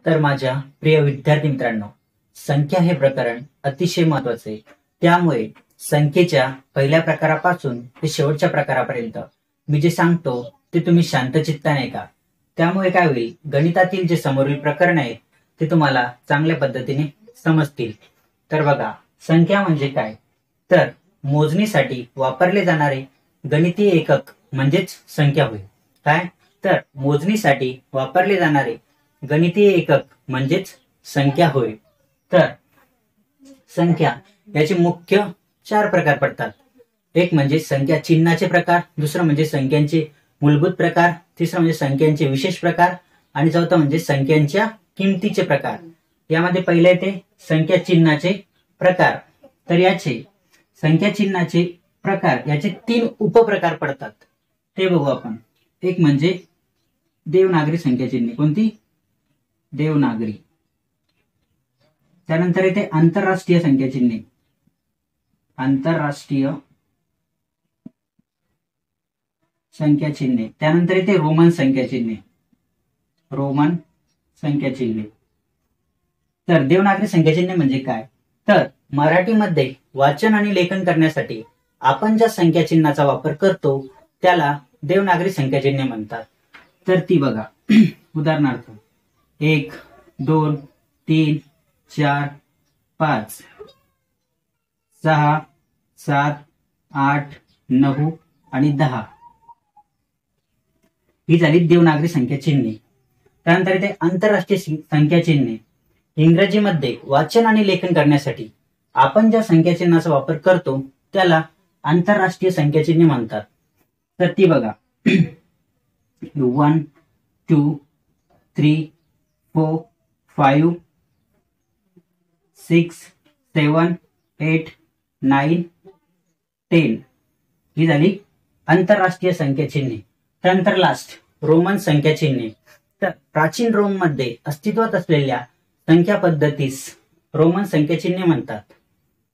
तर माझ्या प्रिय विद्यार्थी मित्रांनो, संख्या हे प्रकरण अतिशय महत्वाचे आहे. त्यामुळे संख्येच्या पहिल्या प्रकारापासून ते शेवटच्या प्रकारापर्यंत मी जे सांगतो ते तुम्ही शांतचित्ताने ऐका. त्यामुळे काय होईल, गणितातील जे समोरील प्रकरण आहेत ते तुम्हाला चांगल्या पद्धतीने समजतील. तर बघा, संख्या म्हणजे काय, तर मोजणीसाठी वापरले जाणारे गणितीय एकक म्हणजेच संख्या होय. काय, तर मोजणीसाठी वापरले जाणारे गणितीय एकक म्हणजेच संख्या होय. तर संख्या याचे मुख्य 4 प्रकार पडतात. एक म्हणजे संख्या चिन्हाचे प्रकार, दुसरं म्हणजे संख्यांचे मूलभूत प्रकार, तिसरं म्हणजे संख्यांचे विशेष प्रकार आणि चौथं म्हणजे संख्यांच्या किमतीचे प्रकार. यामध्ये पहिले येते संख्या चिन्हाचे प्रकार. तर याचे संख्या चिन्हाचे प्रकार याचे 3 उपप्रकार पडतात. ते बघू आपण. एक म्हणजे देवनागरी संख्या चिन्हे. कोणती? देवनागरी. त्यानंतर येते आंतरराष्ट्रीय संख्या चिन्हे. आंतरराष्ट्रीय संख्या चिन्हे. त्यानंतर येते रोमन संख्या चिन्हे. रोमन संख्या चिन्हे. तर देवनागरी संख्या चिन्हे म्हणजे काय, तर मराठीमध्ये वाचन आणि लेखन करण्यासाठी आपण ज्या संख्या चिन्हाचा वापर करतो त्याला देवनागरी संख्या चिन्हे म्हणतात. तर ती बघा, उदाहरणार्थ 1, 2, 3, 4, 5, 6, 7, 8, 9 आणि 10 ही झाली देवनागरी संख्या चिन्हे. त्यानंतर इथे आंतरराष्ट्रीय संख्या चिन्हे. इंग्रजीमध्ये वाचन आणि लेखन करण्यासाठी आपण ज्या संख्या चिन्हाचा वापर करतो त्याला आंतरराष्ट्रीय संख्या चिन्हे म्हणतात. तर ती बघा 1, 2, 3, 4, 5, 6, 7, 8, 9, 10 ही झाली आंतरराष्ट्रीय संख्या चिन्हे. त्यानंतर लास्ट रोमन संख्या चिन्हे. तर प्राचीन रोम मध्ये अस्तित्वात असलेल्या संख्या पद्धतीस रोमन संख्या चिन्हे म्हणतात.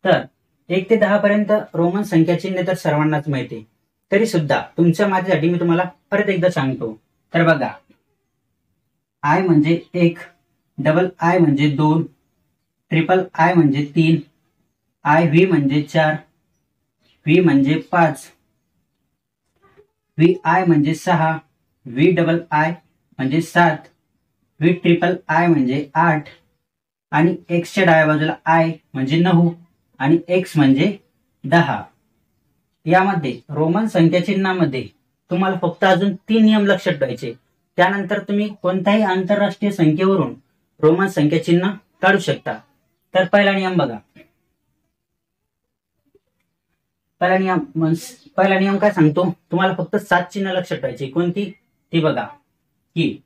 तर 1 ते 10 पर्यंत रोमन संख्या चिन्हे तर सर्वांनाच माहिती, तरी सुद्धा तुमच्या माझ्यासाठी मी तुम्हाला परत एकदा सांगतो. तर बघा, आय म्हणजे 1, डबल आय म्हणजे 2, ट्रिपल आय म्हणजे 3, आय व्ही म्हणजे 4, व्ही म्हणजे 5, व्ही आय म्हणजे 6, व्ही डबल आय म्हणजे 7, व्ही ट्रिपल आय म्हणजे 8 आणि एक्सच्या डाव्या बाजूला आय म्हणजे 9 आणि एक्स म्हणजे 10. यामध्ये रोमन संख्या चिन्हामध्ये तुम्हाला फक्त अजून 3 नियम लक्षात ठेवायचे. त्यानंतर तुम्ही कोणत्याही आंतरराष्ट्रीय संख्येवरून रोमन संख्या चिन्ह काढू शकता. तर पहिला नियम बघा. पहिला नियम काय सांगतो, तुम्हाला फक्त 7 चिन्ह लक्षात ठेवायची. कोणती? ती बघा की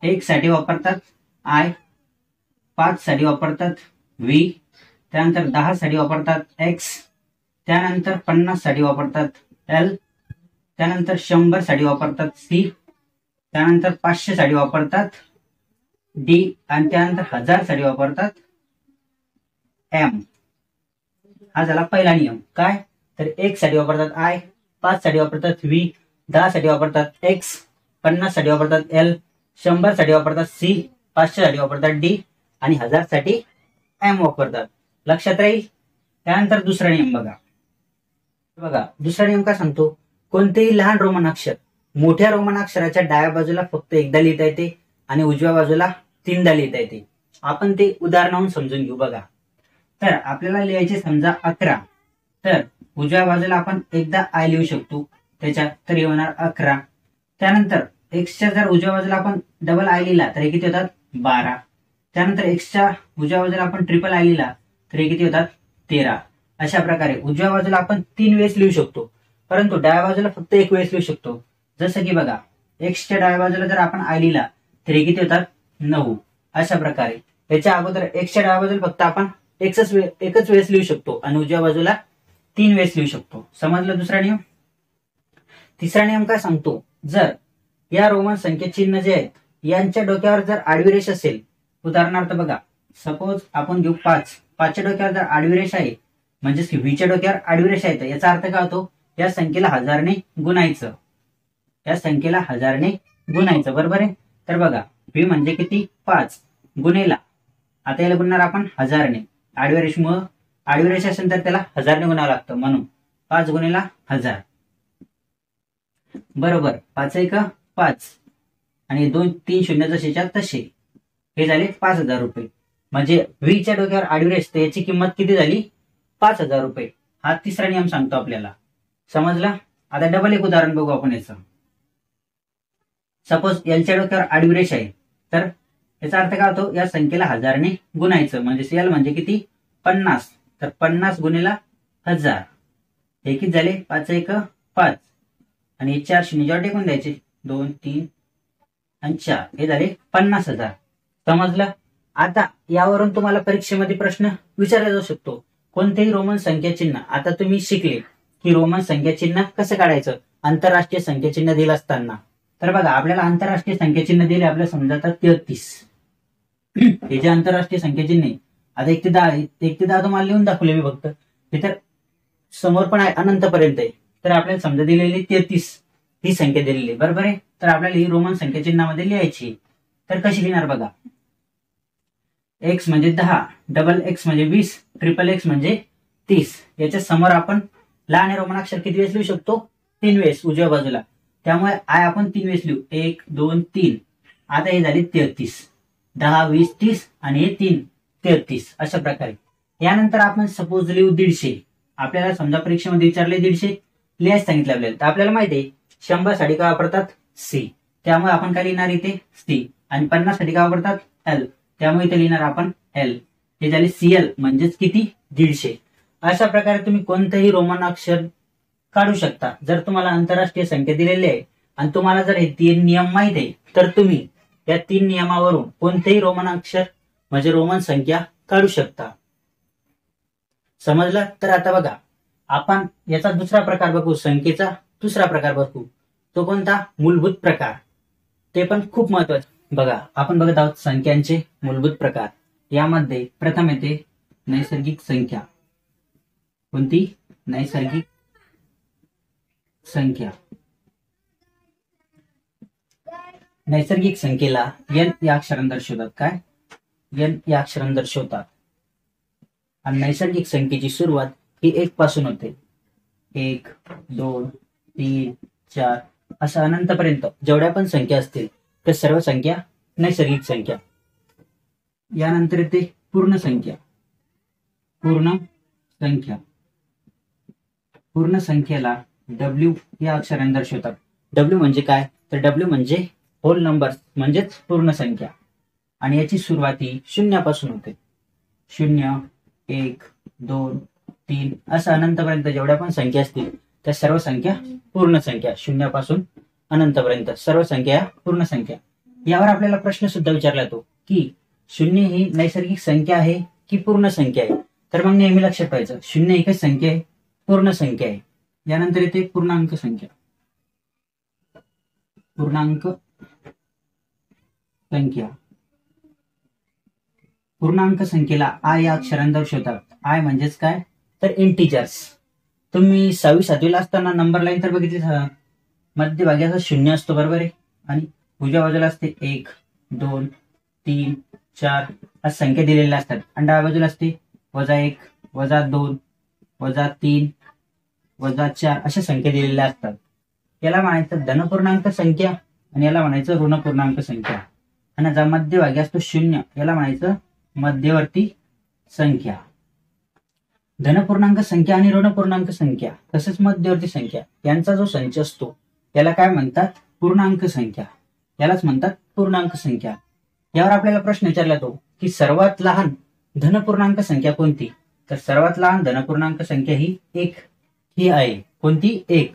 1 साठी वापरतात आय, 5 साठी वापरतात व्ही, त्यानंतर 10 साठी वापरतात एक्स, त्यानंतर 50 साठी वापरतात एल, त्यानंतर 100 साठी वापरतात सी, त्यानंतर 500 साठी वापरतात डी आणि त्यानंतर 1000 साठी वापरतात एम. हा झाला पहिला नियम. काय, तर 1 साठी वापरतात आय, 5 साठी वापरतात व्ही, 10 साठी वापरतात एक्स, 50 साठी वापरतात एल, 100 साठी वापरतात सी, 500 साठी वापरतात डी आणि 1000 साठी एम वापरतात. लक्षात राहील. त्यानंतर दुसरा नियम बघा. दुसरा नियम काय सांगतो, कोणतेही लहान रोमन अक्षर मोठ्या रोमन अक्षराच्या डाव्या बाजूला फक्त एकदा लिहिता येते आणि उजव्या बाजूला 3दा लिहिता येते. आपण ते उदाहरणावरून समजून घेऊ. बघा, तर आपल्याला लिहायचे समजा 11, तर उजव्या बाजूला आपण एकदा आय लिहू शकतो त्याच्यात, तर होणार 11. त्यानंतर एक्सच्या जर उजव्या बाजूला आपण डबल आय लिहिला तर हे किती होतात 12. त्यानंतर एक्सच्या उजव्या बाजूला आपण ट्रिपल आय लिहिला तर हे किती होतात 13. अशा प्रकारे उजव्या बाजूला आपण 3 वेळेस लिहू शकतो, परंतु डाव्या बाजूला फक्त 1 वेळेस लिहू शकतो. जसं की बघा, एक्सच्या डाव्या बाजूला जर आपण आय लिहिला तर हे किती होतात 9. अशा प्रकारे याच्या अगोदर एक्सच्या डाव्या बाजूला फक्त आपण एकच वेळेस लिहू शकतो आणि उजव्या बाजूला 3 वेळेस लिहू शकतो. समजलं दुसरा नियम. तिसरा नियम काय सांगतो, जर या रोमन संख्या चिन्ह जे आहेत यांच्या डोक्यावर जर आडवी रेष असेल, उदाहरणार्थ बघा, सपोज आपण घेऊ 5, 5च्या डोक्यावर जर आडवी रेष आहे म्हणजेच की व्हीच्या डोक्यावर आडवी रेष आहे, याचा अर्थ काय होतो, या संख्येला 1000ने गुणायचं. या संख्येला 1000ने गुणायचं, बरोबर आहे. तर बघा, व्ही म्हणजे किती 5 गुणेला, आता याला गुणणार आपण 1000ने, आडव्या रेषेमुळे आडवी रेषा असेल तर त्याला 1000ने गुणावं लागतं, म्हणून 5 गुणेला 1000 बरोबर 5 1 5 आणि 2 3 शून्य जसेच्या तसे, हे झाले 5000 रुपये. म्हणजे व्हीच्या डोक्यावर आडवी रेष, याची किंमत किती झाली 5000 रुपये. हा तिसरा नियम सांगतो आपल्याला, समजला. आता डबल एक उदाहरण बघू आपण याचं. सपोज एलच्या डोक्यावर आडवी रेष आहे, तर याचा अर्थ काय होतो, या संख्येला 1000ने गुणायचं, म्हणजे एल म्हणजे किती 50, तर 50 गुणेला 1000 हे किती झाले 5 1 5 आणि हे 4 शून्य जेव्हा टेकून द्यायचे 2 3 आणि 4, हे झाले 50,000. समजलं. आता यावरून तुम्हाला परीक्षेमध्ये प्रश्न विचारला जाऊ शकतो, कोणतेही रोमन संख्या चिन्ह. आता तुम्ही शिकले की रोमन संख्या चिन्ह कसं काढायचं आंतरराष्ट्रीय संख्या चिन्ह दिलं असताना. तर बघा, आपल्याला आंतरराष्ट्रीय संख्या चिन्ह दिले, आपल्याला समजातात 33. हे जे आंतरराष्ट्रीय संख्या चिन्ह आहे, आता 1 ते 10 तुम्हाला लिहून दाखवले मी फक्त, हे तर समोर पण आहे अनंतपर्यंत आहे, तर आपल्याला समजा दिलेली 33 ही संख्या दिलेली, बरोबर आहे. तर आपल्याला ही रोमन संख्या चिन्हामध्ये लिहायची. तर कशी लिहिणार बघा, एक्स म्हणजे 10, डबल एक्स म्हणजे 20, ट्रिपल एक्स म्हणजे 30. याच्या समोर आपण लहान रोमन अक्षर किती वेळेस लिहू शकतो 3 वेळेस उजव्या बाजूला, त्यामुळे आय आपण 3 वेळेस लिहू, 1 2 3. आता हे झाले 33, 10 20 30 आणि हे 3 33 अशा प्रकारे. यानंतर आपण सपोज लिहू 150. आपल्याला समजा परीक्षेमध्ये विचारले 150 लिहायला सांगितलं आपल्याला, तर आपल्याला माहिती आहे 100 साठी काय वापरतात सी, त्यामुळे आपण काय लिहिणार इथे सी, आणि 50 साठी काय वापरतात एल, त्यामुळे इथे लिहिणार आपण एल. हे झाले सीएल म्हणजेच किती 150. अशा प्रकारे तुम्ही कोणतेही रोमन अक्षर काढू शकता. जर तुम्हाला आंतरराष्ट्रीय संख्या दिलेली आहे आणि तुम्हाला जर हे 3 नियम माहित आहे, तर तुम्ही या 3 नियमावरून कोणतेही रोमन अक्षर म्हणजे रोमन संख्या काढू शकता. समजलं. तर आता बघा, आपण याचा दुसरा प्रकार बघू, संख्येचा दुसरा प्रकार बघू. तो कोणता, मूलभूत प्रकार. ते पण खूप महत्वाचं. बघा, आपण बघत आहोत संख्यांचे मूलभूत प्रकार. यामध्ये प्रथम येते नैसर्गिक संख्या. कोणती, नैसर्गिक संख्या. नैसर्गिक संख्येला एन या अक्षराने दर्शवतात. काय, एन या अक्षराने दर्शवतात. आणि नैसर्गिक संख्येची सुरुवात ही 1 पासून होते. 1 2 3 4 असं अनंतपर्यंत जेवढ्या पण संख्या असतील त्या सर्व संख्या नैसर्गिक संख्या. यानंतर येते पूर्ण संख्या. पूर्ण संख्या. पूर्ण संख्येला डब्ल्यू या अक्षराने दर्शवतात. डब्ल्यू म्हणजे काय, तर डब्ल्यू म्हणजे होल नंबर म्हणजेच पूर्ण संख्या. आणि याची सुरुवात ही 0 पासून होते. 0 1 2 3 असं अनंतपर्यंत जेवढ्या पण संख्या असतील त्या सर्व संख्या पूर्ण संख्या. 0 पासून अनंतपर्यंत सर्व संख्या पूर्ण संख्या. यावर आपल्याला प्रश्न सुद्धा विचारला जातो की 0 ही नैसर्गिक संख्या आहे की पूर्ण संख्या आहे. तर मग नेहमी लक्षात ठेवायचं 0 एकच संख्या आहे, पूर्ण संख्या आहे. यानंतर येते पूर्णांक संख्या. पूर्णांक संख्या. पूर्णांक संख्येला आय या अक्षराने दर्शवतात. आय म्हणजेच काय, तर इंटिजर्स. तुम्ही 6वी 7वी ला असताना नंबर लाईन तर बघितली, मध्यभागी असा 0 असतो, बरोबर आहे. आणि उजव्या बाजूला असते 1 2 3 4 अशा संख्या दिलेल्या असतात. आणि डाव्या बाजूला असते -1 -2 -3 -4 अशा संख्या दिलेल्या असतात. याला म्हणायचं धनपूर्णांक संख्या आणि याला म्हणायचं ऋणपूर्णांक संख्या. आणि ज्या मध्यभागी असतो 0 याला म्हणायचं मध्यवर्ती संख्या. धनपूर्णांक संख्या आणि ऋणपूर्णांक संख्या तसेच मध्यवर्ती संख्या यांचा जो संच असतो याला काय म्हणतात, पूर्णांक संख्या. यालाच म्हणतात पूर्णांक संख्या. यावर आपल्याला प्रश्न विचारला जातो की सर्वात लहान धनपूर्णांक संख्या कोणती, तर सर्वात लहान धनपूर्णांक संख्या ही 1 ही आहे. कोणती, 1.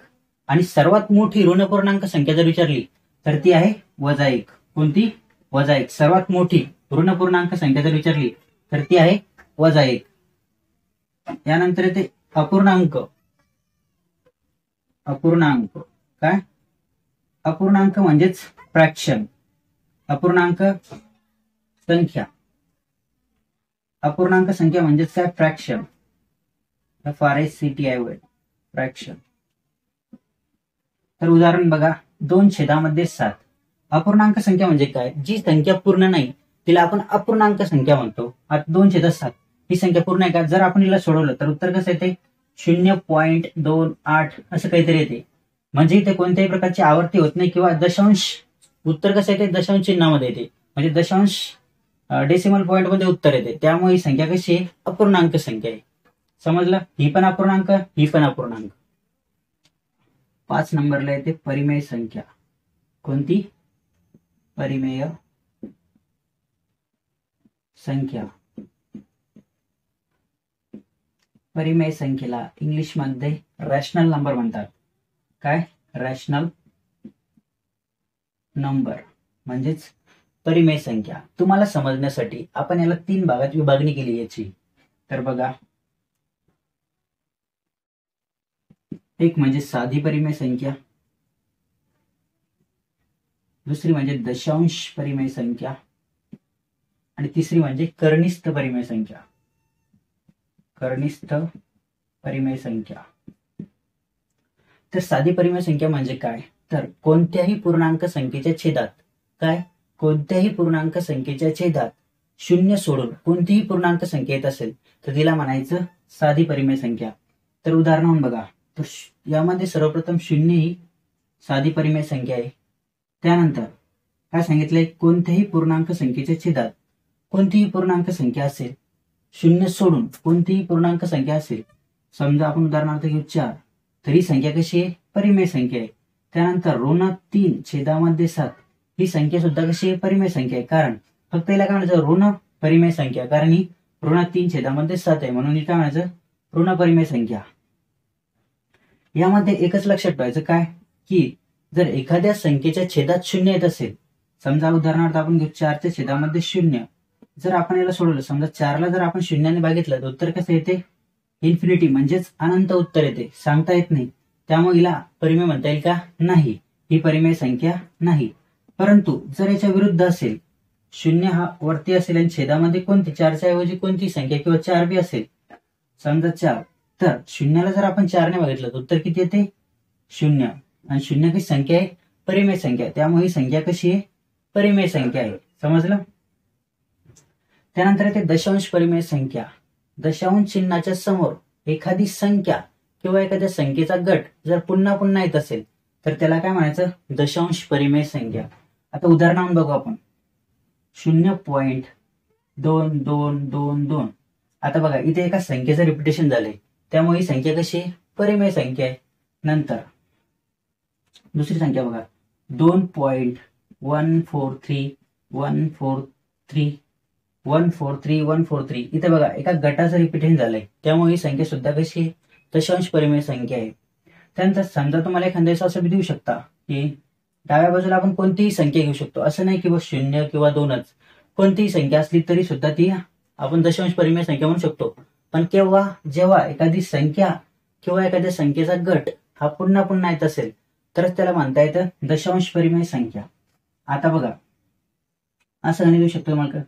आणि सर्वात मोठी ऋणपूर्णांक संख्या जर विचारली तर ती आहे -1. कोणती, -1. सर्वात मोठी ऋणपूर्णांक संख्या जर विचारली तर ती आहे -1. यानंतर येते अपूर्णांक. अपूर्णांक काय, अपूर्णांक म्हणजेच फ्रॅक्शन. अपूर्णांक संख्या. अपूर्णांक संख्या म्हणजेच काय, फ्रॅक्शन. FRACTION fraction. तर उदाहरण बघा, 2/7 अपूर्णांक संख्या म्हणजे काय? जी संख्या पूर्ण नाही तिला आपण अपूर्णांक संख्या म्हणतो. आता 2/7 ही संख्या पूर्ण आहे का? जर आपण हिला सोडवलं तर उत्तर कसं येते? 0.28 असं काहीतरी येते. म्हणजे इथे कोणत्याही प्रकारची आवर्ती होत नाही किंवा दशांश. उत्तर कसं येते? दशांश चिन्हामध्ये येते. म्हणजे दशांश डेसिमल पॉईंट मध्ये उत्तर येते. त्यामुळे ही संख्या कशी आहे? अपूर्णांक संख्या आहे. समजलं? ही पण अपूर्णांक, ही पण अपूर्णांक. 5 नंबरला येते परिमेय संख्या. कोणती? परिमेय संख्या. परिमेय संख्येला इंग्लिश मध्ये रॅशनल नंबर म्हणतात. काय? रॅशनल नंबर म्हणजेच परिमेय संख्या. तुम्हाला समजण्यासाठी आपण याला 3 भागात विभागणी केली याची. तर बघा, एक म्हणजे साधी परिमेय संख्या, दुसरी म्हणजे दशांश परिमेय संख्या आणि तिसरी म्हणजे कर्निस्थ परिमेय संख्या. कर्निस्थ परिमेय संख्या. तर साधी परिमेय संख्या म्हणजे काय? तर कोणत्याही पूर्णांक संख्येच्या छेदात, काय? कोणत्याही पूर्णांक संख्येच्या छेदात 0 सोडून कोणतीही पूर्णांक संख्या येत असेल तर तिला म्हणायचं साधी परिमेय संख्या. तर उदाहरण म्हणून बघा, तर यामध्ये सर्वप्रथम 0 ही साधी परिमेय संख्या आहे. त्यानंतर काय सांगितलंय? कोणत्याही पूर्णांक संख्येच्या छेदात कोणतीही पूर्णांक संख्या असेल, 0 सोडून कोणतीही पूर्णांक संख्या असेल. समजा आपण उदाहरणार्थ घेऊ 4, तर ही संख्या कशी आहे? परिमेय संख्या आहे. त्यानंतर ऋण 3/7 ही संख्या सुद्धा कशी आहे? परिमेय संख्या आहे. कारण फक्त हिला काय म्हणायचं? ऋण परिमेय संख्या. कारण ही ऋण 3/7 आहे म्हणून ही काय म्हणायचं? ऋण परिमेय संख्या. यामध्ये एकच लक्षात ठेवायचं काय? की जर एखाद्या संख्येच्या छेदात 0 येत असेल, समजा उदाहरणार्थ आपण घेऊ 4च्या छेदामध्ये 0, जर आपण याला सोडवलं, समजा 4ला जर आपण 0ने भागितलं तर उत्तर कसं येते? इन्फिनिटी म्हणजेच अनंत उत्तर येते. सांगता येत नाही. त्यामुळे हिला परिमेय म्हणता येईल का? नाही, ही परिमेय संख्या नाही. परंतु जर याच्या विरुद्ध असेल, 0 हा वरती असेल आणि छेदामध्ये कोणती 4च्या ऐवजी कोणती संख्या किंवा 4 बी असेल, समजा 4, तर 0ला जर आपण 4ने भागितलं तर उत्तर किती येते? 0. आणि 0 कशी संख्या आहे? परिमेय संख्या. त्यामुळे ही संख्या कशी आहे? परिमेय संख्या आहे. समजलं? त्यानंतर येते दशांश परिमेय संख्या. दशांश चिन्हाच्या समोर एखादी संख्या किंवा एखाद्या संख्येचा गट जर पुन्हा पुन्हा येत असेल तर त्याला काय म्हणायचं? दशांश परिमेय संख्या. आता उदाहरण बघू आपण. 0.2222. आता बघा, इथे एका संख्येचं रिपिटेशन झालंय, त्यामुळे ही संख्या कशी आहे? परिमेय संख्या आहे. नंतर दुसरी संख्या बघा, 2.143 इथे बघा एका गटाचं रिपिटेशन झालंय, त्यामुळे ही संख्या सुद्धा कशी आहे? दशांश परिमेय संख्या आहे. त्यानंतर समजा तुम्हाला एखाद्या असं बी देऊ शकता की डाव्या बाजूला आपण कोणतीही संख्या घेऊ शकतो. असं नाही की 0 किंवा 2च, कोणतीही संख्या असली तरी सुद्धा ती आपण दशांश परिमेय संख्या म्हणू शकतो. पण केव्हा? जेव्हा एखादी संख्या किंवा एखाद्या संख्येचा गट हा पुन्हा पुन्हा येत असेल तरच त्याला म्हणता येतं दशांश परिमेय संख्या. आता बघा, असं गणित देऊ शकतो तुम्हाला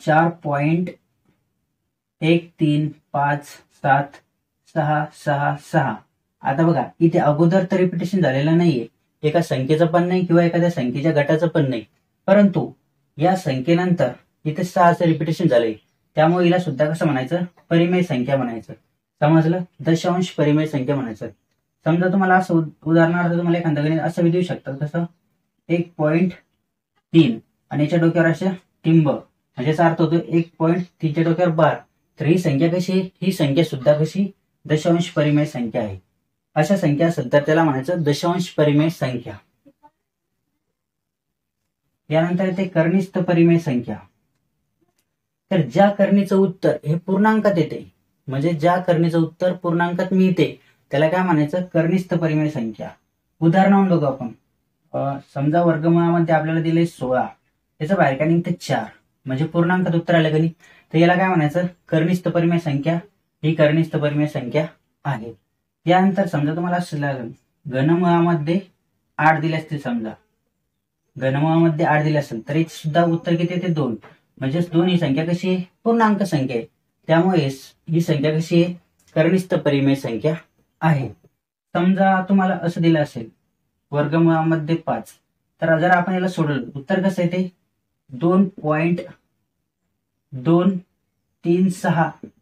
4.1357666. आता बघा, इथे अगोदर तर रिपिटेशन झालेलं नाहीये, एका संख्येचं पण नाही किंवा एखाद्या संख्येच्या गटाचं पण नाही, परंतु या संख्येनंतर इथे 6चं रिपिटेशन झालंय, त्यामुळे हिला सुद्धा कसं म्हणायचं? परिमेय संख्या म्हणायचं. समजलं? दशांश परिमेय संख्या म्हणायचं. समजा तुम्हाला असं उदाहरणार्थ तुम्हाला एखादं गणित असं बी देऊ शकतात, कसं 1.3 आणि याच्या डोक्यावर अशा टिंब, म्हणजे याचा अर्थ होतो 1.3च्या डोक्यावर बार. तर ही संख्या कशी आहे? ही संख्या सुद्धा कशी? दशांश परिमेय संख्या आहे. अशा संख्या असेल तर त्याला म्हणायचं दशांश परिमेय संख्या. यानंतर येते कर्निस्थ परिमेय संख्या. तर ज्या करणीचं उत्तर हे पूर्णांकात येते, म्हणजे ज्या करणीचं उत्तर पूर्णांकात मिळते त्याला काय म्हणायचं? कर्निस्थ परिमेय संख्या. उदाहरण बघू आपण. समजा वर्गमुळामध्ये आपल्याला दिले 16, त्याचं बाहेर काय निघते 4, म्हणजे पूर्णांकात उत्तर आलं गणित, तर याला काय म्हणायचं? कर्निस्थ परिमेय संख्या. ही कर्निस्थ परिमेय संख्या आहे. यानंतर समजा तुम्हाला असं लागेल घनमुळामध्ये 8 दिले असतील, समजा घनमुळामध्ये 8 दिले असेल तर याचे सुद्धा उत्तर किती येते? 2. म्हणजे 2 ही संख्या कशी आहे? पूर्णांक संख्या आहे. त्यामुळे ही संख्या कशी आहे? कर्निस्थ परिमेय संख्या आहे. समजा तुम्हाला असं दिलं असेल वर्गमुळामध्ये 5, तर जर आपण याला सोडवलं उत्तर कसं येते 2.236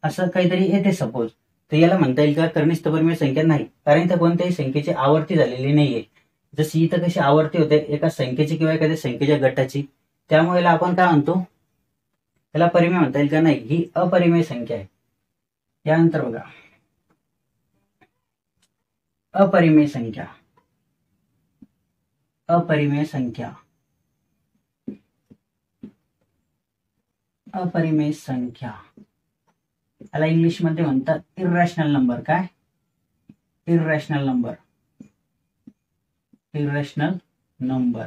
असं काहीतरी येते सपोज. तर याला म्हणता येईल का कर्निष्ठ परिमेय संख्या? नाही, कारण इथं कोणत्याही संख्येची आवर्ती झालेली नाहीये. जशी इथं कशी आवर्ती होते एका संख्येची किंवा एखाद्या संख्येच्या गटाची, त्यामुळे याला आपण काय म्हणतो, त्याला परिमेय म्हणता येईल का? नाही, ही अपरिमेय संख्या आहे. यानंतर बघा अपरिमेय संख्या. अपरिमेय संख्या, अपरिमेय संख्या याला इंग्लिश मध्ये म्हणतात इररॅशनल नंबर. काय? इररॅशनल नंबर. इररॅशनल नंबर.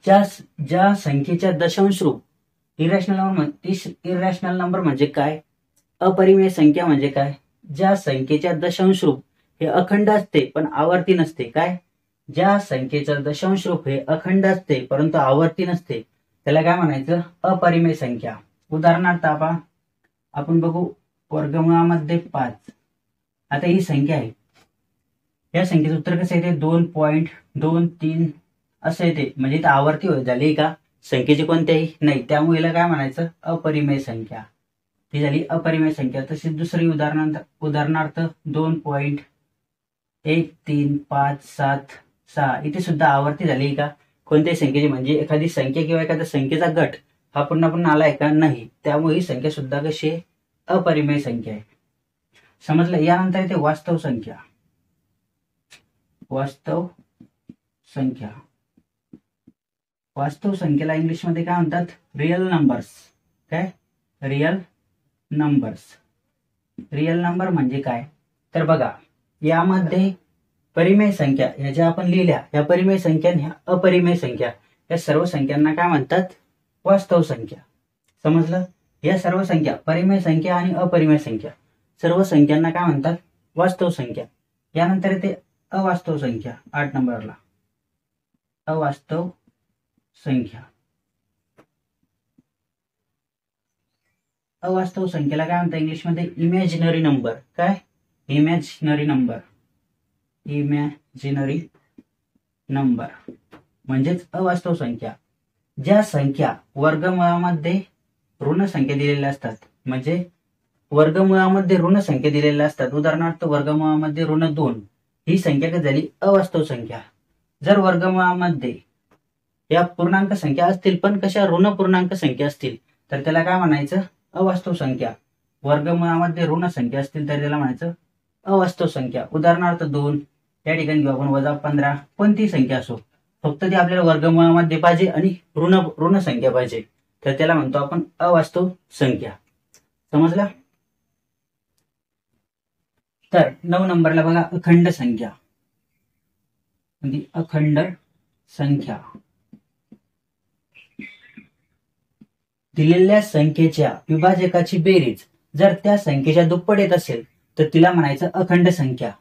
ज्या संख्येच्या दशांश रूप इररॅशनल नंबर म्हणजे काय? अपरिमेय संख्या म्हणजे काय? ज्या संख्येच्या दशांश रूप हे अखंड असते पण आवर्ती नसते. काय? ज्या संख्येचं दशांश रूप हे अखंड असते परंतु आवर्ती नसते, त्याला काय म्हणायचं? अपरिमेय संख्या. उदाहरणार्थ आपण बघू वर्गमुळामध्ये 5. आता ही संख्या आहे, या संख्येचं उत्तर कसं येते? 2.23 असं येते. म्हणजे इथं आवर्ती झाली का संख्येची? कोणत्याही नाही, त्यामुळे याला काय म्हणायचं? अपरिमेय संख्या. ती झाली अपरिमेय संख्या. तसेच दुसरी उदाहरणार्थ 2.13576 इथे सुद्धा आवर्ती झाली का कोणत्याही संख्येची? म्हणजे एखादी संख्या किंवा एखाद्या संख्येचा गट हा पुन्हा पुन्हा आलाय का? नाही, त्यामुळे ही संख्या सुद्धा कशी आहे? अपरिमेय संख्या आहे. समजलं? यानंतर येते वास्तव संख्या. वास्तव संख्या. वास्तव संख्येला इंग्लिश मध्ये काय म्हणतात? Real numbers. काय? Real numbers. रिअल नंबर म्हणजे काय? तर बघा यामध्ये परिमेय संख्या ह्या ज्या आपण लिहिल्या, या परिमेय संख्या ह्या अपरिमेय संख्या, या सर्व संख्यांना काय म्हणतात? वास्तव संख्या. समजलं? या सर्व संख्या परिमेय संख्या आणि अपरिमेय संख्या सर्व संख्यांना काय म्हणतात? वास्तव संख्या. यानंतर येते अवास्तव संख्या. 8 नंबरला अवास्तव संख्या. अवास्तव संख्येला काय म्हणतात इंग्लिशमध्ये? Imaginary number. काय? Imaginary number. इमॅजिनरी नंबर म्हणजेच अवास्तव संख्या. ज्या संख्या वर्गमुळामध्ये ऋण संख्या दिलेल्या असतात, म्हणजे वर्गमुळामध्ये ऋण संख्या दिलेल्या असतात. उदाहरणार्थ वर्गमुळामध्ये ऋण 2 ही संख्या काय झाली? अवास्तव संख्या. जर वर्गमुळामध्ये या पूर्णांक संख्या असतील पण कशा? ऋण पूर्णांक संख्या असतील, तर त्याला काय म्हणायचं? अवास्तव संख्या. वर्गमुळामध्ये ऋण संख्या असतील तर त्याला म्हणायचं अवास्तव संख्या. उदाहरणार्थ 2 या ठिकाणी घेऊ आपण -15. कोणती संख्या असो, फक्त ती आपल्याला वर्गमुळामध्ये पाहिजे आणि ऋण संख्या पाहिजे, तर त्याला म्हणतो आपण अवास्तव संख्या. समजलं? तर 9 नंबरला बघा अखंड संख्या. म्हणजे अखंड संख्या. दिलेल्या संख्येच्या विभाजकाची बेरीज जर त्या संख्येच्या दुप्पट येत असेल तर तिला म्हणायचं अखंड संख्या.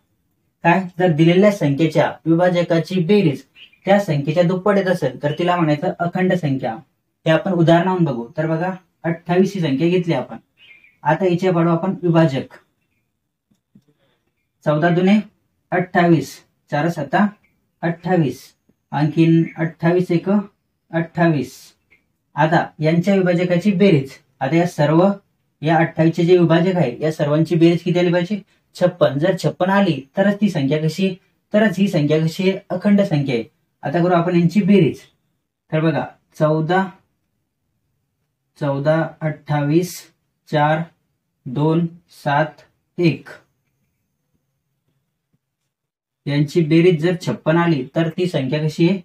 काय? जर दिलेल्या संख्येच्या विभाजकाची बेरीज त्या संख्येच्या दुप्पट येत असेल तर तिला म्हणायचं अखंड संख्या. हे आपण उदाहरणावरून बघू. तर बघा 28 ही संख्या घेतली आपण. आता हिचे पाडू आपण विभाजक. 14 दुने 28, 4 7 28, आणखीन 28 1 28. आता यांच्या विभाजकाची बेरीज. आता या 28 जे विभाजक आहे या सर्वांची बेरीज किती आली पाहिजे? 56. जर 56 आली तरच ती संख्या कशी? तरच ही संख्या कशी आहे? अखंड संख्या आहे. आता करू आपण यांची बेरीज. तर बघा 14 28 4 2 7 1 यांची बेरीज जर 56 आली तर ती संख्या कशी आहे?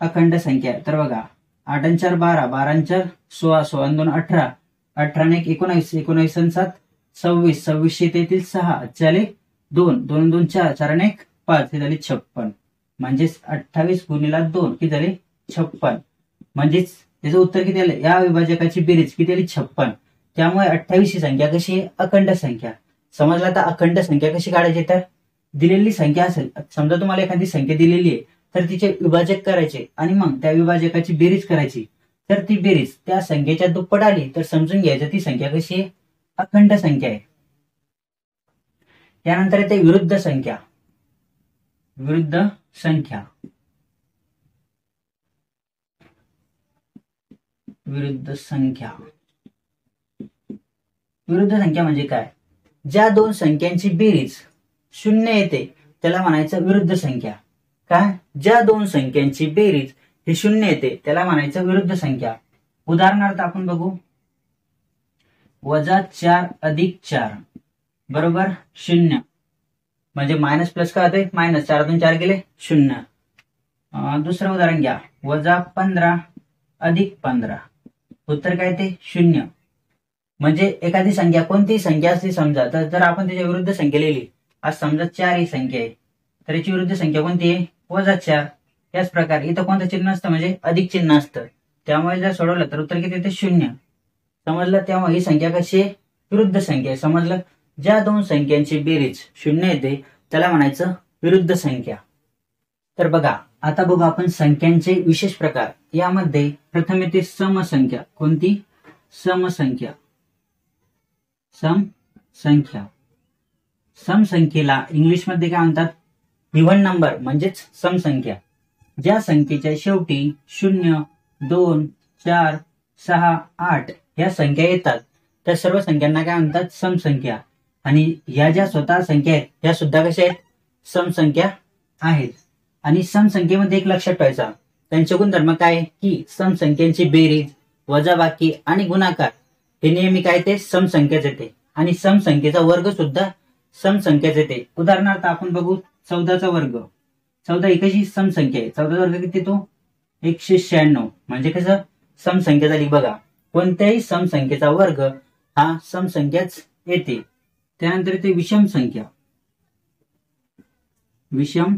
अखंड संख्या. तर बघा 8 आणि 4 12, 12 आणि 4 16, 16 आणि 2 18, 18 आणि 1 19, 19 आणि 7 26, 26 येतील 6 चाले 2, 2 आणि 2 4, 4 आणि 1 5 हे झाले 56. म्हणजेच 28 गुणिले 2 किती झाले? 56. म्हणजेच याचं उत्तर किती आलं? या विभाजकाची बेरीज किती आली? 56. त्यामुळे 28 ही संख्या कशी आहे? अखंड संख्या. समजलं? आता अखंड संख्या कशी काढायची? तर दिलेली संख्या असेल, समजा तुम्हाला एखादी संख्या दिलेली आहे तर तिचे विभाजक करायचे आणि मग त्या विभाजकाची बेरीज करायची. तर ती बेरीज त्या संख्येच्या दुप्पट आली तर समजून घ्यायचं ती संख्या कशी आहे? अखंड संख्या आहे. त्यानंतर येते विरुद्ध संख्या. विरुद्ध संख्या, विरुद्ध संख्या. विरुद्ध संख्या म्हणजे काय? ज्या दोन संख्यांची बेरीज शून्य येते त्याला म्हणायचं विरुद्ध संख्या. काय? ज्या दोन संख्यांची बेरीज ही शून्य येते त्याला म्हणायचं विरुद्ध संख्या. उदाहरणार्थ आपण बघू, -4 + 4 बरोबर 0. म्हणजे मायनस प्लस काय होते? मायनस. 4 4 गेले 0. दुसरं उदाहरण घ्या, -15 + 15 उत्तर काय ते 0. म्हणजे एखादी संख्या कोणतीही संख्या असली समजा, तर जर आपण त्याच्या विरुद्ध संख्या लिहिली, आज समजा 4 ही संख्या आहे, तर याची विरुद्ध संख्या कोणती आहे? -4. याच प्रकारे इथं कोणतं चिन्ह असतं? म्हणजे अधिक चिन्ह असतं. त्यामुळे जर सोडवलं तर उत्तर किती येते? 0. समजलं? त्यामुळे ही संख्या कशी आहे? विरुद्ध संख्या आहे. समजलं? ज्या दोन संख्यांची बेरीज शून्य येते त्याला म्हणायचं विरुद्ध संख्या. तर बघा, आता बघू आपण संख्यांचे विशेष प्रकार. यामध्ये प्रथम येते समसंख्या. कोणती? समसंख्या. समसंख्या. समसंख्येला इंग्लिशमध्ये काय म्हणतात? इव्हन नंबर म्हणजेच समसंख्या. ज्या संख्येच्या शेवटी 0, 2, 4, 6, 8 या संख्या येतात त्या सर्व संख्यांना काय म्हणतात? समसंख्या. आणि ह्या ज्या स्वतः संख्या आहेत त्या सुद्धा कशा आहेत? समसंख्या आहेत. आणि समसंख्येमध्ये एक लक्षात ठेवायचा, त्यांचे गुणधर्म काय? की समसंख्यांची बेरीज, वजाबाकी आणि गुणाकार हे नेहमी काय ते समसंख्याच येते. आणि समसंख्येचा वर्ग सुद्धा समसंख्याच येते. उदाहरणार्थ आपण बघू 14चा वर्ग. 14 ही कशी समसंख्या आहे? 14चा वर्ग किती तो? 196. म्हणजे कसं? समसंख्या झाली. बघा, कोणत्याही समसंख्येचा वर्ग हा समसंख्याच येते. त्यानंतर येते विषम संख्या. विषम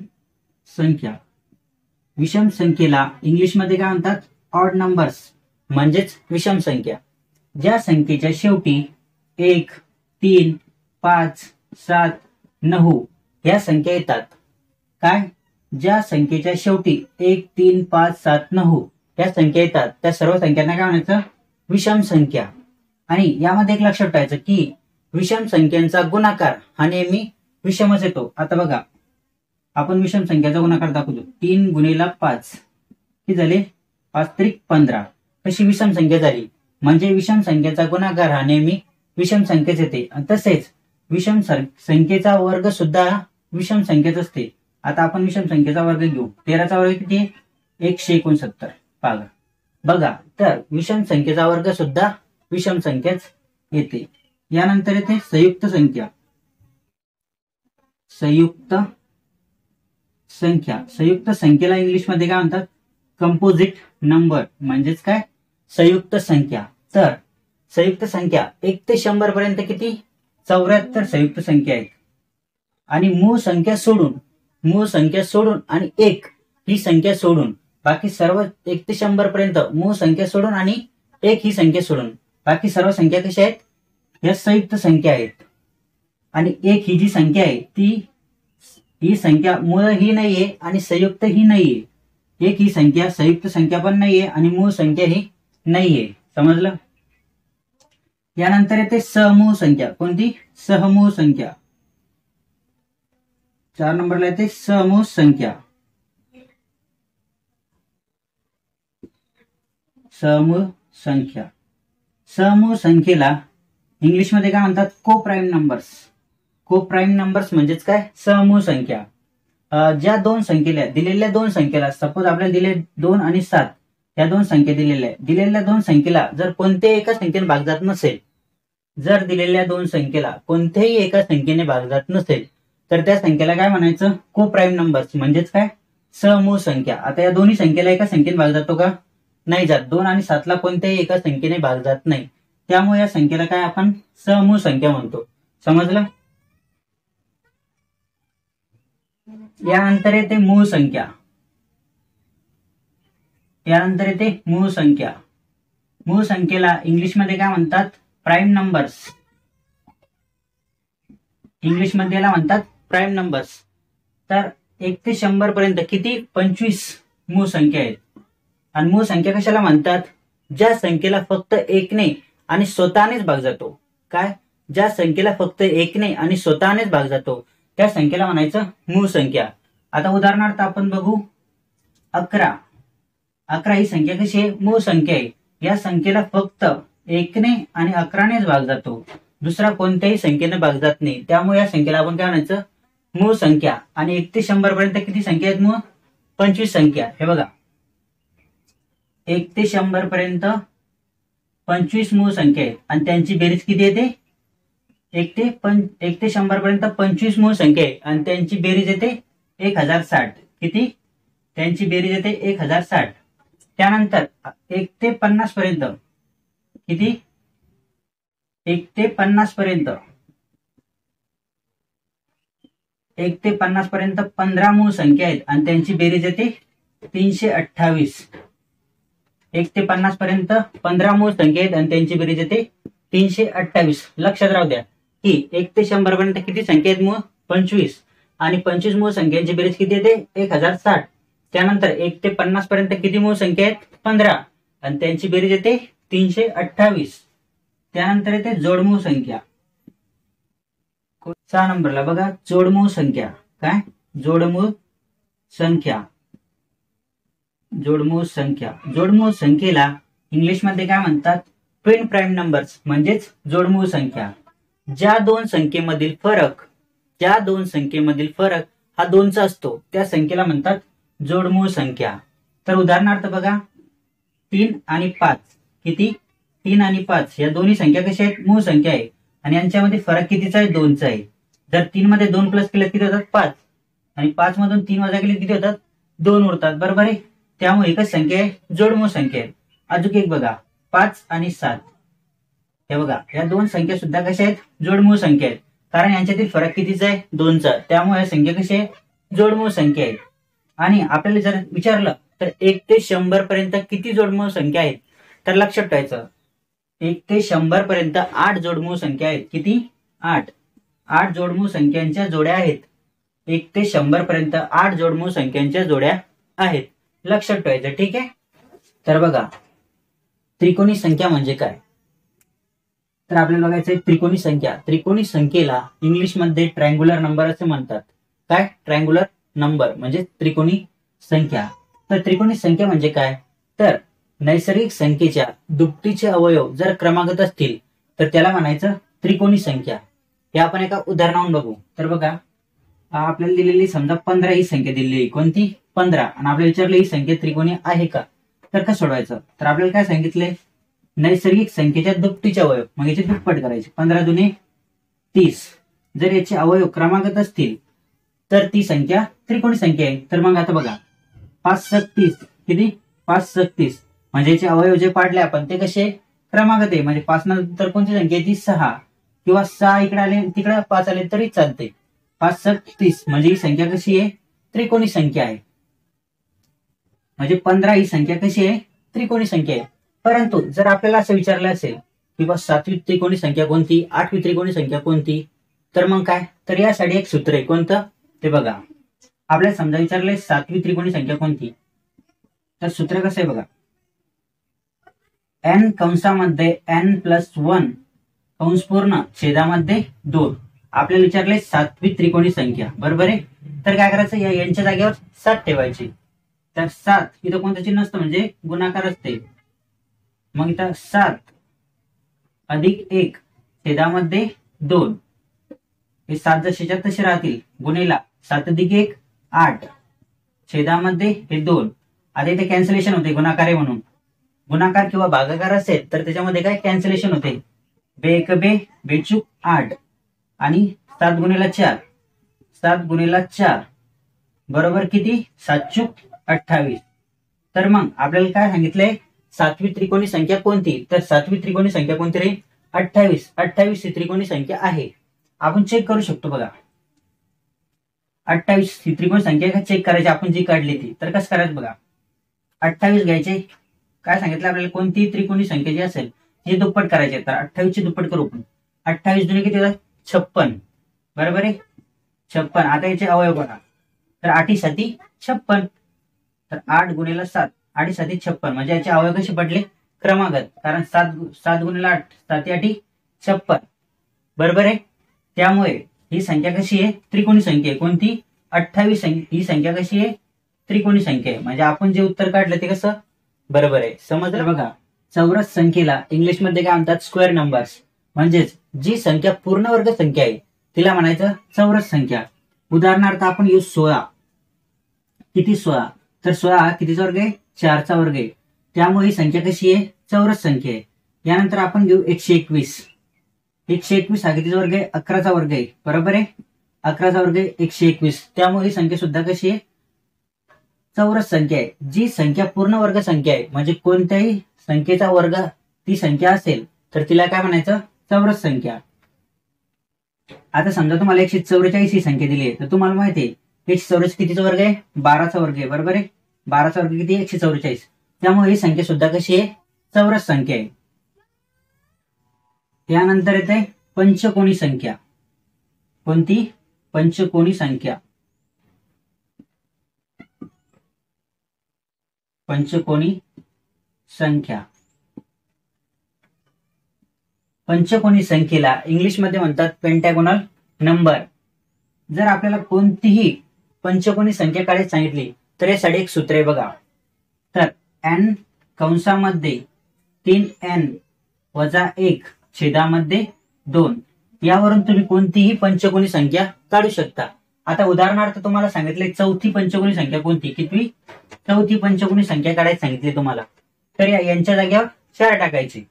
संख्या. विषम संख्येला इंग्लिशमध्ये काय म्हणतात? ऑड नंबर्स म्हणजेच विषम संख्या. ज्या संख्येच्या शेवटी 1, 3, 5, 7, 9 या संख्या येतात. काय? ज्या संख्येच्या शेवटी 1, 3, 5, 7, 9 या संख्या येतात त्या सर्व संख्यांना काय म्हणायचं? विषम संख्या. आणि यामध्ये एक लक्षात ठेवायचं की विषम संख्यांचा गुणाकार हा नेहमी विषमच येतो. आता बघा, आपण विषम संख्याचा गुणाकार दाखवतो. 3 × 5 किती झाले? 5 त्रिक 15. कशी विषम संख्या झाली? म्हणजे विषम संख्येचा गुणाकार हा नेहमी विषम संख्येच येते. तसेच विषम संख्येचा वर्ग सुद्धा विषम संख्येच असते. आता आपण विषम संख्येचा वर्ग घेऊ. 13चा वर्ग किती? 169. बघा, तर विषम संख्येचा वर्ग सुद्धा विषम संख्याच येते. यानंतर येते संयुक्त संख्या. संयुक्त संख्या. संयुक्त संख्येला इंग्लिशमध्ये काय म्हणतात? कंपोजिट नंबर म्हणजेच काय? संयुक्त संख्या. तर संयुक्त संख्या 1 ते 100 पर्यंत किती? 74 संयुक्त संख्या आहेत. आणि मूळ संख्या सोडून आणि 1 ही संख्या सोडून बाकी सर्व 1 ते 100 पर्यंत मूळ संख्या सोडून आणि 1 ही संख्या सोडून बाकी सर्व संख्या कशा आहेत? या संयुक्त संख्या आहेत. आणि 1 ही जी संख्या आहे ही संख्या मूळ ही नाहीये आणि संयुक्त ही नाहीये. 1 ही संख्या संयुक्त संख्या पण नाहीये आणि मूळ संख्या ही नाहीये. समजलं? यानंतर येते सहमूळ संख्या. कोणती? सहमूळ संख्या. 4 नंबरला येते सहमूळ संख्या. सहमूळ संख्या. सहमूळ संख्येला इंग्लिशमध्ये काय म्हणतात? को-प्राईम नंबर्स. को-प्राईम नंबर्स म्हणजेच काय? सहमूळ संख्या. ज्या दोन संख्येला दिलेल्या दोन संख्येला सपोज आपल्याला दिले 2 आणि 7 या दोन संख्या दिलेल्या आहेत. दिलेल्या दोन संख्येला जर कोणत्याही एका संख्येने भाग जात नसेल, जर दिलेल्या दोन संख्येला कोणत्याही एका संख्येने भाग जात नसेल तर त्या संख्येला काय म्हणायचं? को-प्राईम नंबर्स म्हणजेच काय? सहमूळ संख्या. आता या दोन्ही संख्येला एका संख्येने भाग जातो का? नाही जात. 2 आणि 7 ला कोणत्याही एका संख्येने भाग जात नाही. त्यामुळे या संख्येला काय आपण सहमूळ संख्या म्हणतो. समजलं? यानंतर येते मूळ संख्या. यानंतर येते मूळ संख्या. मूळ संख्येला इंग्लिशमध्ये काय म्हणतात? Prime numbers. इंग्लिशमध्ये याला म्हणतात प्राईम नंबर्स. तर 1 ते 100 पर्यंत किती? 25 मूळ संख्या आहेत. आणि मूळ संख्या कशाला म्हणतात? ज्या संख्येला फक्त 1 ने आणि स्वतःनेच भाग जातो. काय? ज्या संख्येला फक्त 1 ने आणि स्वतःनेच भाग जातो त्या संख्येला म्हणायचं मूळ संख्या. आता उदाहरणार्थ आपण बघू 11. 11 ही संख्या कशी आहे? मूळ संख्या आहे. या संख्येला फक्त 1 ने आणि 11 नेच भाग जातो, दुसरा कोणत्याही संख्येने भाग जात नाही. त्यामुळे या संख्येला आपण काय म्हणायचं? मूळ संख्या. आणि 1 ते 100 पर्यंत किती संख्या आहेत? मूळ 25 संख्या. हे बघा 1 ते 100 पर्यंत 25 मूळ संख्या आहेत आणि त्यांची बेरीज किती येते? 1 ते 100 पर्यंत 25 मूळ संख्या आहे आणि त्यांची बेरीज येते 1060. किती? त्यांची बेरीज येते 1060. त्यानंतर 1 ते 50 पर्यंत किती? 1 ते 50 पर्यंत 1 ते 50 पर्यंत 15 मूळ संख्या आहेत आणि त्यांची बेरीज येते 328. 1 ते 50 पर्यंत 15 मूळ संख्या आहेत आणि त्यांची बेरीज येते 328. लक्षात राहू द्या की 1 ते 100 पर्यंत किती संख्या आहेत? मूळ 25 आणि 25 मूळ संख्यांची बेरीज किती येते? 1060. त्यानंतर 1 ते 50 पर्यंत किती मूळ संख्या आहेत? 15 आणि त्यांची बेरीज येते 328. त्यानंतर येते जोडमूळ संख्या. 6 नंबरला बघा जोडमूळ संख्या. काय? जोडमूळ संख्या. जोडमूळ संख्या. जोडमूळ संख्येला इंग्लिशमध्ये काय म्हणतात? ट्विन प्राइम नंबर्स म्हणजेच जोडमूळ संख्या. ज्या दोन संख्येमधील फरक हा 2चा असतो त्या संख्येला म्हणतात जोडमूळ संख्या. तर उदाहरणार्थ बघा 3 आणि 5. किती? 3 आणि 5 या दोन्ही संख्या कशा आहेत? मूळ संख्या आहे आणि यांच्यामध्ये फरक कितीचा आहे? 2चा आहे. जर 3 मध्ये 2 प्लस केले किती होतात? 5 आणि 5 मधून 3 वजा केले किती होतात? 2 उरतात. बरोबर आहे. त्यामुळे एकच संख्या आहे, जोडमूळ संख्या आहे. अजून एक बघा 5 आणि 7. हे बघा या दोन संख्या सुद्धा कशा आहेत? जोडमूळ संख्या आहेत. कारण यांच्यातील फरक कितीचा आहे? 2चा. त्यामुळे या संख्या कशी आहे? जोडमूळ संख्या आहेत. आणि आपल्याला जर विचारलं तर 1 ते 100 पर्यंत किती जोडमूळ संख्या आहेत? तर लक्षात ठेवायचं 1 ते 100 पर्यंत 8 जोडमूळ संख्या आहेत. किती? 8. 8 जोडमूळ संख्यांच्या जोड्या आहेत. 1 ते 100 पर्यंत 8 जोडमूळ संख्यांच्या जोड्या आहेत. लक्षात ठेवायचं. ठीक आहे. तर बघा त्रिकोणी संख्या म्हणजे काय? तर आपल्याला बघायचं त्रिकोणी संख्या. त्रिकोणी संख्येला इंग्लिशमध्ये ट्रायंग्युलर नंबर असे म्हणतात. काय? ट्रायंग्युलर नंबर म्हणजे त्रिकोणी संख्या. तर त्रिकोणी संख्या म्हणजे काय? तर नैसर्गिक संख्येच्या दुपटीचे अवयव जर क्रमागत असतील तर त्याला म्हणायचं त्रिकोणी संख्या. हे आपण एका उदाहरणावरून बघू. तर बघा आपल्याला दिलेली समजा 15 ही संख्या दिलेली. कोणती? 15. आणि आपल्याला विचारलं ही संख्या त्रिकोणी आहे का? तर कसं सोडवायचं? तर आपल्याला काय सांगितलंय? नैसर्गिक संख्येच्या दुपटीचे अवयव मग याचे दुप्पट करायचे. 15 दुने 30. जर याचे अवयव क्रमागत असतील तर ती संख्या त्रिकोणी संख्या आहे. तर मग आता बघा 5 × 30. किती? 5 × 30 म्हणजे याचे अवयव जे पाडले आपण ते कसे? क्रमागत आहे. म्हणजे 5 नंतर कोणती संख्या आहे? ती 6 किंवा 6 इकडे आले तिकडे 5 आले तरी चालते. 5 × 30 म्हणजे ही संख्या कशी आहे? त्रिकोणी संख्या आहे. म्हणजे 15 ही संख्या कशी आहे? त्रिकोणी संख्या आहे. परंतु जर आपल्याला असं विचारलं असेल की बा 7वी त्रिकोणी संख्या कोणती? 8वी त्रिकोणी संख्या कोणती? तर मग काय? तर यासाठी एक सूत्र आहे. कोणतं? ते बघा. आपल्याला समजा विचारलंय 7वी त्रिकोणी संख्या कोणती? तर सूत्र कसं आहे बघा. n कंसामध्ये n+1 कंस पूर्ण छेदामध्ये 2. आपल्याला विचारलंय 7वी त्रिकोणी संख्या. बरोबर आहे. तर काय करायचं? या यांच्या जागेवर 7 ठेवायची. तर 7 इथं कोणतं चिन्ह असतं? म्हणजे गुणाकार असते. मग इथं 7 + 1 छेदामध्ये 2. हे 7 जसेच्या तसे राहतील. गुणिला 7 + 1 8 छेदामध्ये हे 2. आता इथे कॅन्सलेशन होते गुणाकार आहे म्हणून. गुणाकार किंवा भागाकार असेल तर त्याच्यामध्ये काय कॅन्सलेशन होते. 2 × 1 बेचूक 8 आणि 7 × 4 7 × 4 बरोबर किती? 7 × 28. तर मग आपल्याला काय सांगितलंय? 7वी त्रिकोणी संख्या कोणती? तर 7वी त्रिकोणी संख्या कोणती रे? 28. 28 ही त्रिकोणी संख्या आहे. आपण चेक करू शकतो बघा. 28 ही त्रिकोणी संख्या का चेक करायची आपण जी काढली ती. तर कसं करायचं बघा. 28 घ्यायचे. काय सांगितलं आपल्याला? कोणती त्रिकोणी संख्या जी असेल ती दुप्पट करायची. तर 28 ची दुप्पट करू आपण. 28 दुने किती होतात? 56. बरोबर आहे. 56. आता याचे अवयव बघा. तर 8 × 7 = 56. तर 8 × 7 8 × 7 = 56. म्हणजे याचे अवयव कसे पडले? क्रमागत. कारण 7 × 8 7 × 8 = 56. बरोबर आहे. त्यामुळे ही संख्या कशी आहे? त्रिकोणी संख्या आहे. कोणती? 28 ही संख्या कशी आहे, त्रिकोणी संख्या आहे. म्हणजे आपण जे उत्तर काढलं ते कसं बरोबर आहे. समजलं. बघा, चौरस संख्येला इंग्लिशमध्ये काय म्हणतात, स्क्वेअर नंबर्स. म्हणजेच जी संख्या पूर्ण वर्ग संख्या आहे तिला म्हणायचं चौरस संख्या. उदाहरणार्थ आपण घेऊ 16. किती 16, तर 16 कितीचा वर्ग आहे, 4चा वर्ग आहे. त्यामुळे ही संख्या कशी आहे, चौरस संख्या आहे. यानंतर आपण घेऊ 121. 121 हा कितीचा वर्ग आहे, 11चा वर्ग आहे. बरोबर आहे, 11चा वर्ग आहे 121. त्यामुळे ही संख्या सुद्धा कशी आहे, चौरस संख्या आहे. जी संख्या पूर्ण वर्ग संख्या आहे म्हणजे कोणत्याही संख्येचा वर्ग ती संख्या असेल तर तिला काय म्हणायचं, चौरस संख्या. आता समजा तुम्हाला 144 ही संख्या दिली आहे तर तुम्हाला माहिती आहे 144 कितीचा वर्ग आहे, 12चा वर्ग आहे. बरोबर आहे, 12चा वर्ग किती, 144. त्यामुळे ही संख्या सुद्धा कशी आहे, चौरस संख्या आहे. यानंतर येते पंचकोनी संख्या. कोणती, पंचकोनी संख्या. पंचकोनी संख्या. पंचकोनी संख्येला इंग्लिशमध्ये म्हणतात पेंटॅगोनल नंबर. जर आपल्याला कोणतीही पंचकोनी संख्या काढायची सांगितली तर यासाठी एक सूत्र आहे बघा. तर n कंसामध्ये 3n वजा 1 छेदामध्ये 2 यावरून तुम्ही कोणतीही पंचकोनी संख्या काढू शकता. आता उदाहरणार्थ तुम्हाला सांगितले चौथी पंचकोनी संख्या कोणती, कितवी, चौथी पंचकोनी संख्या काढायची सांगितली तुम्हाला, तर यांच्या जागेवर 4 टाकायची.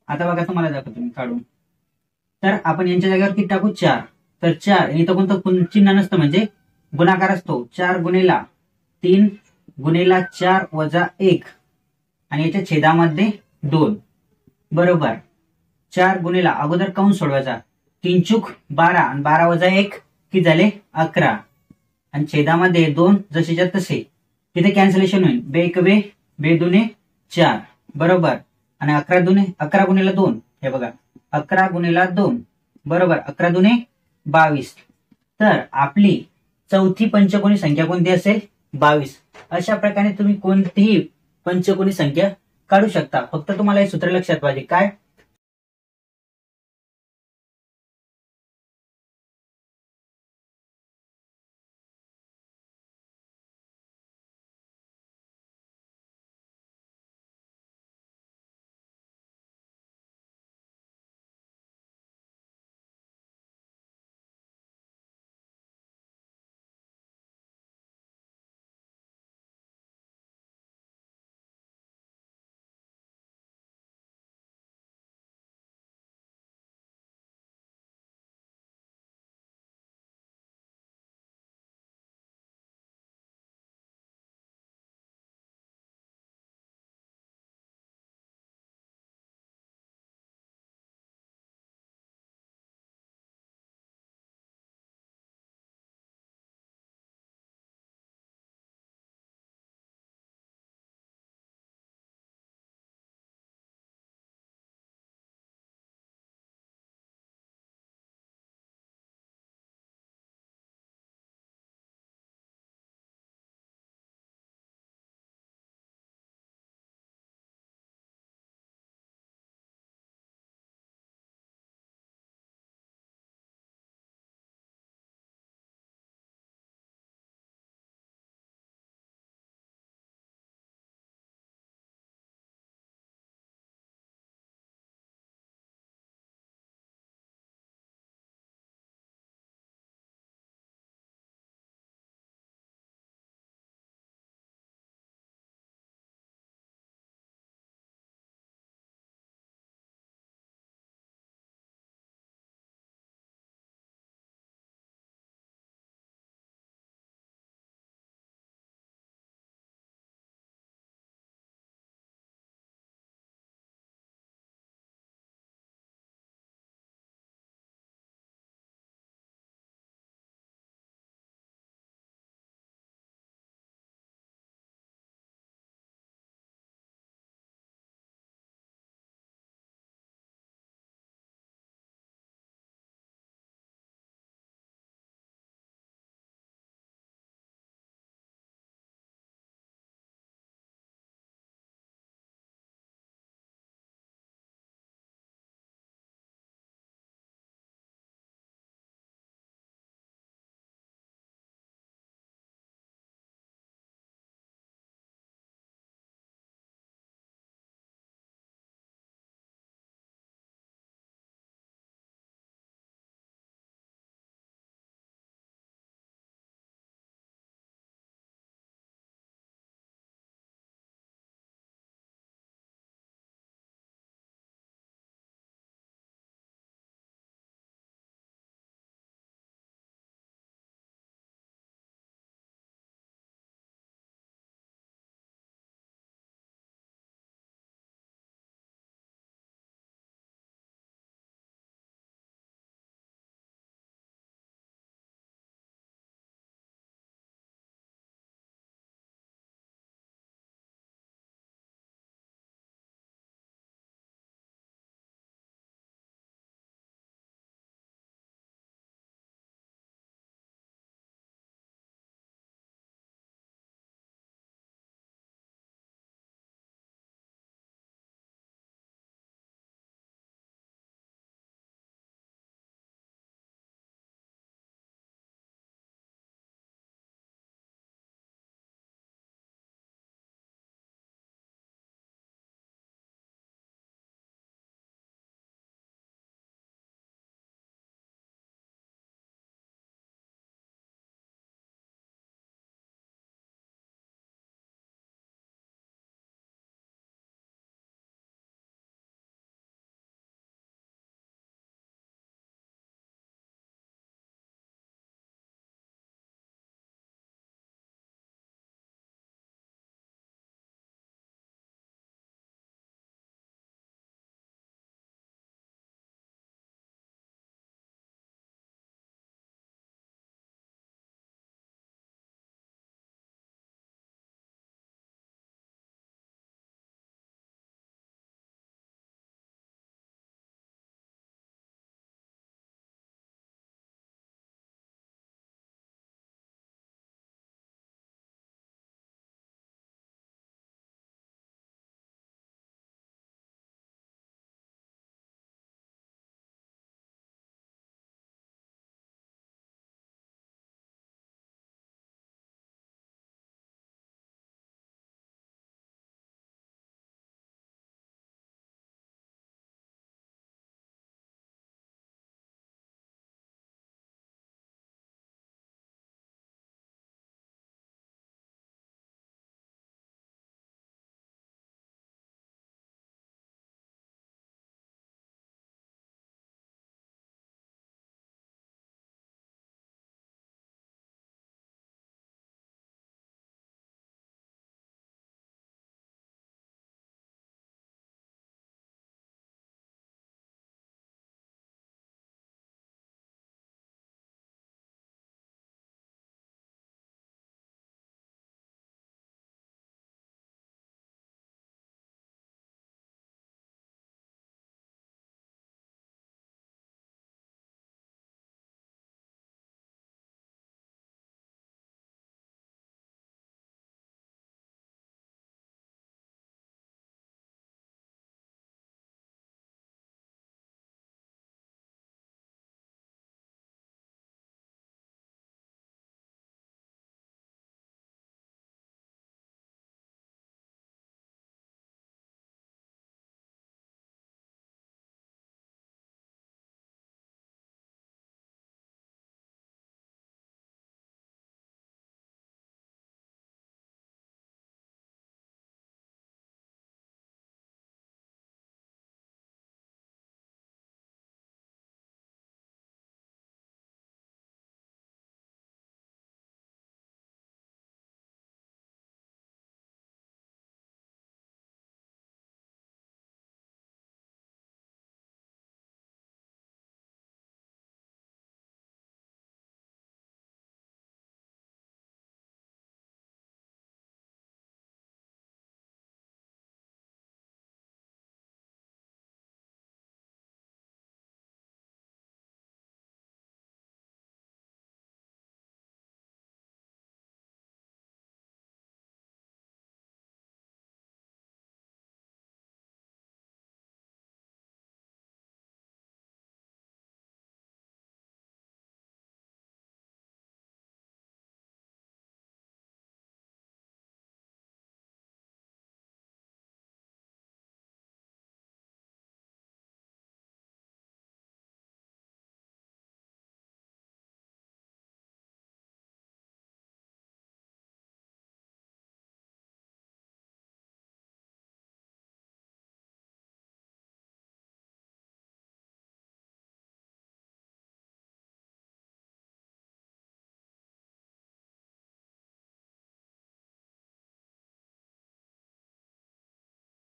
आता बघा तुम्हाला दाखवतो मी काढून. तर आपण यांच्या जागेवर किती टाकू, 4. तर 4 इथं कोणतं चिन्ह नसतं म्हणजे गुणाकार असतो. 4 गुणिला 3 गुणिला 4 वजा 1 आणि याच्या छेदामध्ये 2. बरोबर, 4 गुणिला अगोदर कंस सोडवायचा, 3 चूक 12 आणि 12 वजा 1 किती झाले, 11 आणि छेदामध्ये 2 जसेच्या तसे. तिथे कॅन्सलेशन होईल, 2 1 2 2 दुने 4. बरोबर, आणि 11 गुणिला 2 हे बघा, 11 गुणिला 2 बरोबर 11 दुने 22. तर आपली चौथी पंचकोनी संख्या कोणती असेल, 22. अशा प्रकारे तुम्ही कोणतीही पंचकोनी संख्या काढू शकता. फक्त तुम्हाला हे सूत्र लक्षात पाहिजे, काय,